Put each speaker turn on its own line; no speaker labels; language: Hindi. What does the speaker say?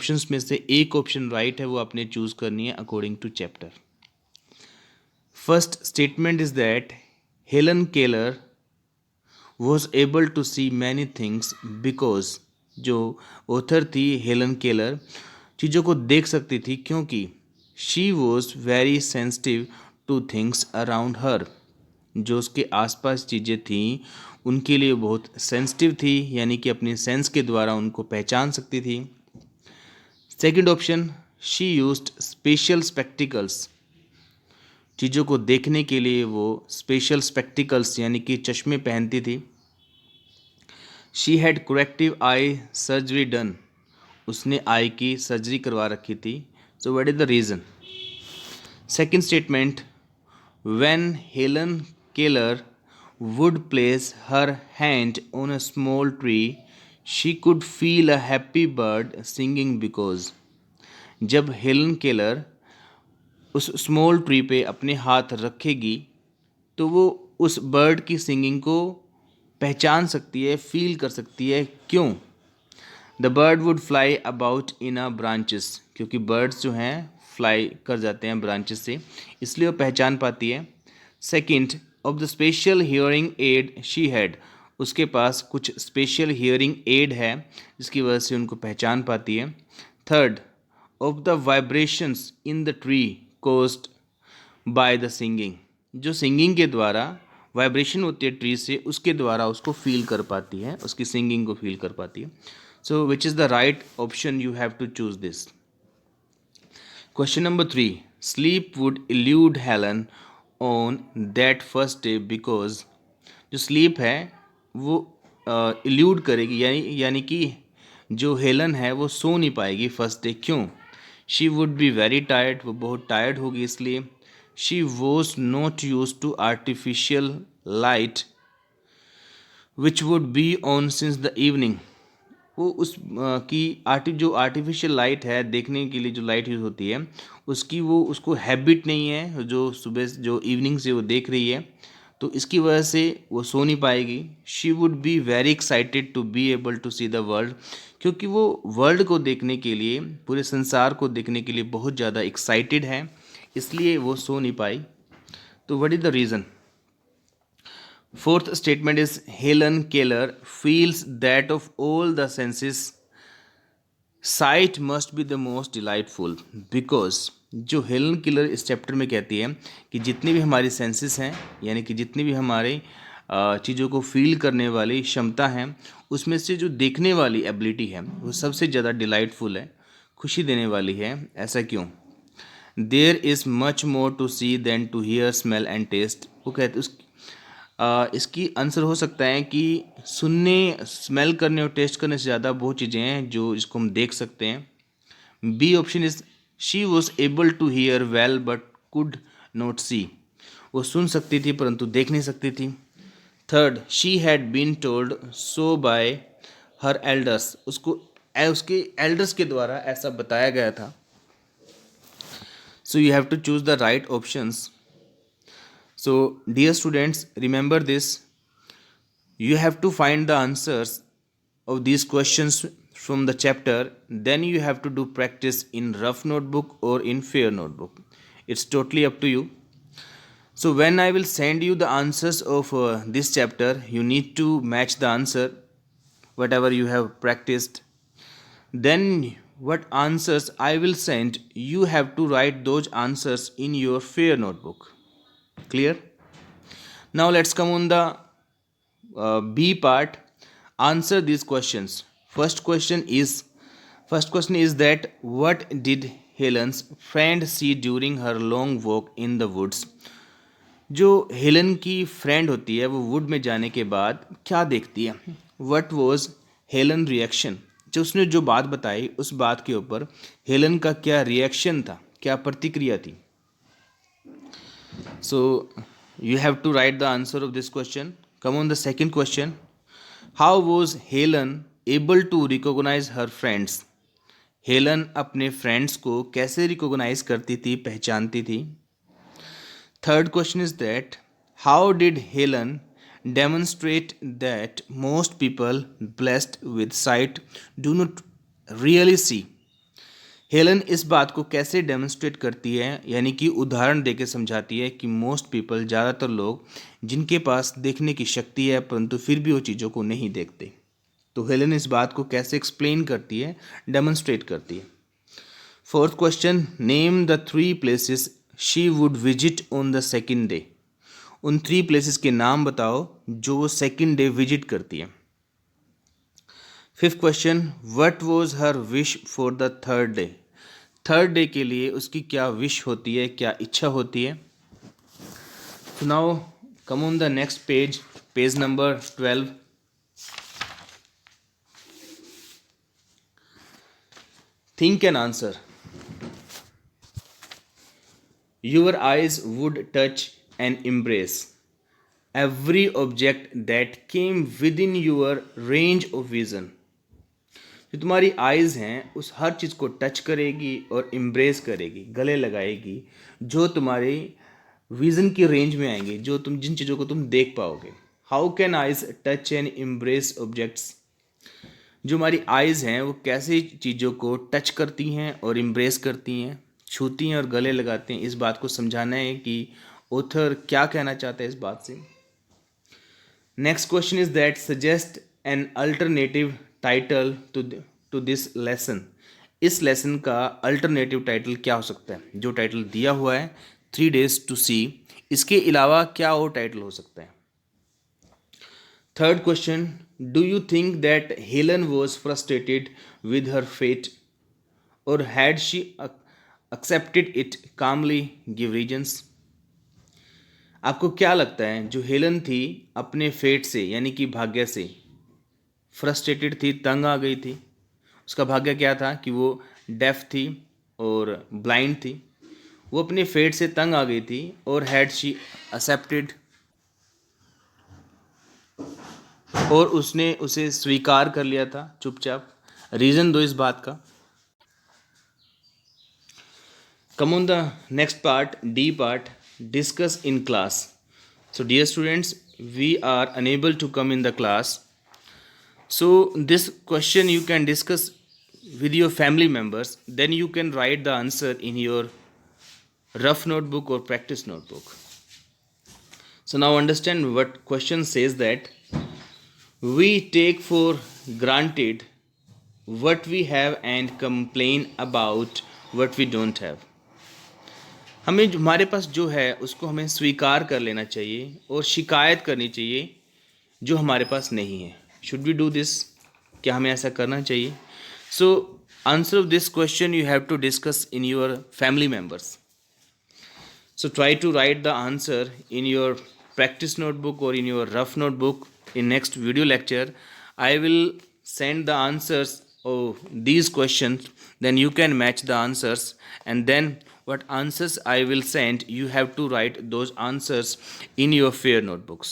ऑप्शंस में से एक ऑप्शन राइट है, वो आपने चूज करनी है according to chapter. First statement is that Helen Keller was able to see many things because, जो ऑथर थी हेलन केलर चीज़ों को देख सकती थी क्योंकि she was very sensitive to things around her, जो उसके आसपास चीज़ें थीं उनके लिए बहुत सेंसिटिव थी, यानी कि अपने सेंस के द्वारा उनको पहचान सकती थी। Second option, she used special spectacles, चीज़ों को देखने के लिए वो स्पेशल स्पेक्टिकल्स यानी कि चश्मे पहनती थी। She had corrective eye surgery done, उसने आई की सर्जरी करवा रखी थी। So what is the reason? Second statement, when Helen Keller would place her hand on a small tree, she could feel a happy bird singing because, जब हेलन केलर उस स्मॉल ट्री पे अपने हाथ रखेगी तो वो उस बर्ड की सिंगिंग को पहचान सकती है, फील कर सकती है। क्यों? The bird would fly about in a branches, क्योंकि बर्ड्स जो हैं फ्लाई कर जाते हैं ब्रांचेस से, इसलिए वो पहचान पाती है। Second, of the special hearing aid she had, उसके पास कुछ स्पेशल हियरिंग एड है जिसकी वजह से उनको पहचान पाती है। Third, of the vibrations in the tree caused by the singing, जो सिंगिंग के द्वारा वाइब्रेशन होती है ट्री से, उसके द्वारा उसको फील कर पाती है, उसकी सिंगिंग को फील कर पाती है। So which is the right option? You have to choose this. Question number 3, sleep would elude Helen on that first day because, जो स्लीप है वो इल्यूड करेगी, यानी कि जो हेलन है वो सो नहीं पाएगी फर्स्ट डे। क्यों? She would be very tired, वो बहुत टायर्ड होगी इसलिए। She was not use to artificial light which would be on since the evening, वो उस की जो आर्टिफिशियल लाइट है देखने के लिए जो लाइट यूज़ होती है उसकी वो उसको हैबिट नहीं है, जो सुबह जो इवनिंग से वो देख रही है, तो इसकी वजह से वो सो नहीं पाएगी। She would be very excited to be able to see the world, क्योंकि वो वर्ल्ड को देखने के लिए, पूरे संसार को देखने के लिए बहुत ज़्यादा एक्साइटेड है, इसलिए वो सो नहीं पाई। तो what is the reason? Fourth statement is Helen Keller feels that of all the senses, sight must be the most delightful because, जो हेलन केलर इस चैप्टर में कहती है कि जितनी भी हमारी सेंसेस हैं, यानी कि जितनी भी हमारे चीज़ों को फील करने वाली क्षमता है, उसमें से जो देखने वाली एबिलिटी है वो सबसे ज़्यादा डिलाइटफुल है, खुशी देने वाली है। ऐसा क्यों? There is much more to see than to hear smell and taste, वो कहते इसकी आंसर हो सकता है कि सुनने, स्मेल करने और टेस्ट करने से ज़्यादा बहुत चीज़ें हैं जो इसको हम देख सकते हैं। B option is she was able to hear well but could not see, वो सुन सकती थी परंतु देख नहीं सकती थी। Third, she had been told so by her elders, उसको उसके एल्डर्स के द्वारा ऐसा बताया गया था। So you have to choose the right options. So, dear students, remember this. You have to find the answers of these questions from the chapter. Then you have to do practice in rough notebook or in fair notebook. It's totally up to you. So, when I will send you the answers of this chapter, you need to match the answer, whatever you have practiced. Then, what answers I will send, you have to write those answers in your fair notebook. Clear? Now let's come on the B part. Answer these questions. First question is that what did Helen's friend see during her long walk in the woods? जो हेलन की फ्रेंड होती है वो वुड में जाने के बाद क्या देखती है? What was Helen reaction? जो उसने जो बात बताई उस बात के ऊपर हेलन का क्या रिएक्शन था, क्या प्रतिक्रिया थी? So you have to write the answer of this question. Come on the second question. How was Helen able to recognize her friends? Helen अपने फ्रेंड्स को कैसे रिकॉग्नाइज करती थी, पहचानती थी? Third question is that how did Helen demonstrate that most people blessed with site do not really see? Helen इस बात को कैसे डेमोन्स्ट्रेट करती है, यानी कि उदाहरण देके समझाती है कि मोस्ट पीपल, ज़्यादातर लोग जिनके पास देखने की शक्ति है परंतु फिर भी वो चीज़ों को नहीं देखते। तो हेलन इस बात को कैसे एक्सप्लेन करती है, डेमोन्स्ट्रेट करती है। Fourth question, name the 3 places she would visit on the second day. उन 3 प्लेसेस के नाम बताओ जो वो सेकेंड डे विजिट करती है। Fifth question, what was her wish for the third day. Third day के लिए उसकी क्या विश होती है, क्या इच्छा होती है। तो now come on the next page, page number 12। Think an answer. Your eyes would touch and embrace every object that came within your range of vision। जो तुम्हारी आइज़ हैं उस हर चीज़ को टच करेगी और एम्ब्रेस करेगी, गले लगाएगी, जो तुम्हारी विज़न की रेंज में आएंगी, जो तुम जिन चीज़ों को तुम देख पाओगे। How can eyes touch and embrace objects. जो हमारी आइज़ हैं वो कैसे चीज़ों को टच करती हैं और एम्ब्रेस करती हैं, छूती हैं और गले लगाते हैं। इस बात को समझाना है कि ऑथर क्या कहना चाहता है इस बात से। Next question is that suggest an alternative title to this lesson. इस लेसन का अल्टरनेटिव टाइटल क्या हो सकता है। जो टाइटल दिया हुआ है 3 days to see, इसके अलावा क्या और टाइटल हो सकता है। Third question, do you think that Helen was frustrated with her fate और had she accepted it calmly, give reasons। आपको क्या लगता है जो हेलन थी अपने फेट से यानी कि भाग्य से फ्रस्ट्रेटेड थी, तंग आ गई थी। उसका भाग्य क्या था कि वो डेफ थी और ब्लाइंड थी। वो अपने फेट से तंग आ गई थी और हैड शी एक्सेप्टेड, और उसने उसे स्वीकार कर लिया था चुपचाप। रीज़न दो इस बात का। Come on the next part, D part, discuss in class। So dear students, we are unable to come in the class. So this question you can discuss with your family members. Then you can write the answer in your rough notebook or practice notebook. So now understand what question says that we take for granted what we have and complain about what we don't have। हमें जो हमारे पास जो है उसको हमें स्वीकार कर लेना चाहिए और शिकायत करनी चाहिए जो हमारे पास नहीं है। शुड वी डू दिस, क्या हमें ऐसा करना चाहिए। So answer of this question you have to discuss in your family members. So try to write the answer in your practice notebook or in your rough notebook। In next video lecture I will send the answers of these questions, then you can match the answers, and then what answers I will send, you have to write those answers in your fair notebooks।